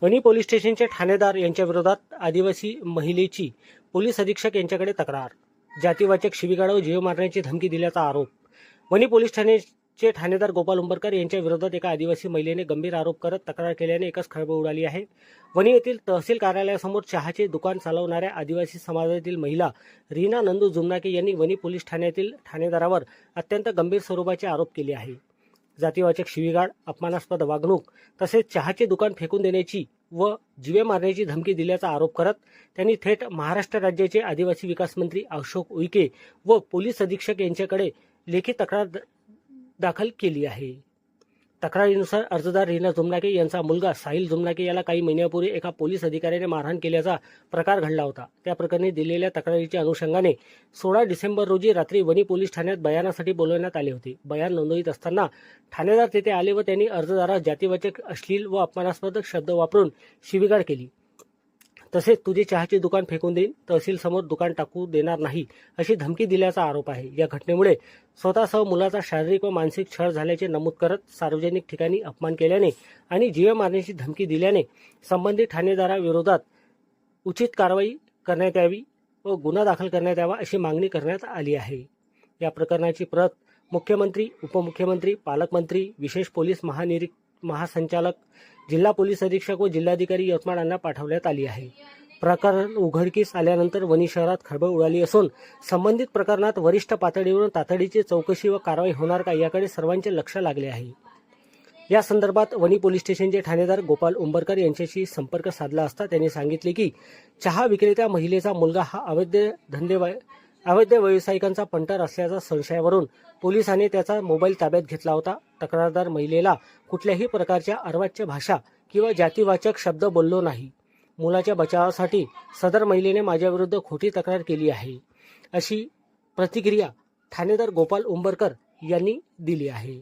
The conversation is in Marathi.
वणी पोलीस स्टेशनचे ठाणेदार यांच्या विरोधात आदिवासी महिलेची पोलीस अधीक्षक यांच्याकडे तक्रार. जातीवाचक शिवीगाळ व जीव मारण्याची धमकी दिल्याचा आरोप. वणी पोलीस ठाण्याचे ठाणेदार गोपाल उंबरकर यांच्या विरोधात एका आदिवासी महिलेने गंभीर आरोप करत तक्रार केल्याने एकच खळबळ उडाली आहे. वणी येथील तहसील कार्यालयासमोर चहाचे दुकान चालवणाऱ्या आदिवासी समाजातील महिला रीना नंदू जुमनाके यांनी वणी पोलीस ठाण्यातील ठाणेदारावर अत्यंत गंभीर स्वरूपाचे आरोप केले आहे. जातीवाचक शिवीगाळ, अपमानास्पद वागणूक तसेच चहाचे दुकान फेकून देण्याची व जीवे मारण्याची धमकी दिल्याचा आरोप करत त्यांनी थेट महाराष्ट्र राज्याचे आदिवासी विकास मंत्री अशोक उईके व पोलीस अधीक्षक यांच्याकडे लेखी तक्रार दाखल केली आहे. तक्रारीनुसार अर्जदार रीना जुमनाके यांचा मुलगा साहिल जुमनाके याला काही महिन्यापूर्वी एका पोलीस अधिकाऱ्याने मारहाण केल्याचा प्रकार घडला होता. त्या प्रकरणी दिलेल्या तक्रारीच्या अनुषंगाने 16 डिसेंबर रोजी रात्री वणी पोलीस ठाण्यात बयानासाठी बोलवण्यात आले होते. बयान नोंदवित असताना ठाणेदार तेथे आले व त्यांनी अर्जदारास जातीवाचक, अश्लील व अपमानास्पद शब्द वापरून शिवीगाळ केली. तसेच तुझे चहाचे दुकान फेकून देईन, तहसील समोर दुकान टाकू देणार नाही अशी धमकी दिल्याचा आरोप आहे. या घटनेमुळे स्वतःसह मुलाचा शारीरिक व मानसिक छळ झाल्याचे नमूद करत सार्वजनिक ठिकाणी अपमान केल्याने आणि जीवे मारण्याची धमकी दिल्याने संबंधित ठाणेदाराविरोधात उचित कारवाई करण्यात यावी व गुन्हा दाखल करण्यात यावा अशी मागणी करण्यात आली आहे. या प्रकरणाची प्रत मुख्यमंत्री, उपमुख्यमंत्री, पालकमंत्री, विशेष पोलीस महासंचालक, जिल्हा पोलीस अधीक्षक व जिल्हाधिकारी यवतमाळ यांना पाठवण्यात आली आहे. प्रकरण उघडकीस आल्यानंतर वणी शहरात खळबळ उडाली असून संबंधित प्रकरणात वरिष्ठ पातळीवरून तातडीची चौकशी व कारवाई होणार का याकडे सर्वांचे लक्ष लागले आहे. या संदर्भात वणी पोलीस स्टेशनचे ठाणेदार गोपाल उंबरकर यांच्याशी संपर्क साधला असता त्यांनी सांगितले की चहा विक्रेत्या महिलेचा मुलगा हा अवैध व्यावसायिकांचा पंटर असल्याच्या संशयावरून पोलिसांनी त्याचा मोबाईल ताब्यात घेतला होता. तक्रारदार महिलेला कुठल्याही प्रकारच्या अर्वाच्य भाषा किंवा जातीवाचक शब्द बोललो नाही. मुलाच्या बचावासाठी सदर महिलेने माझ्याविरुद्ध खोटी तक्रार केली आहे अशी प्रतिक्रिया ठाणेदार गोपाल उंबरकर यांनी दिली आहे.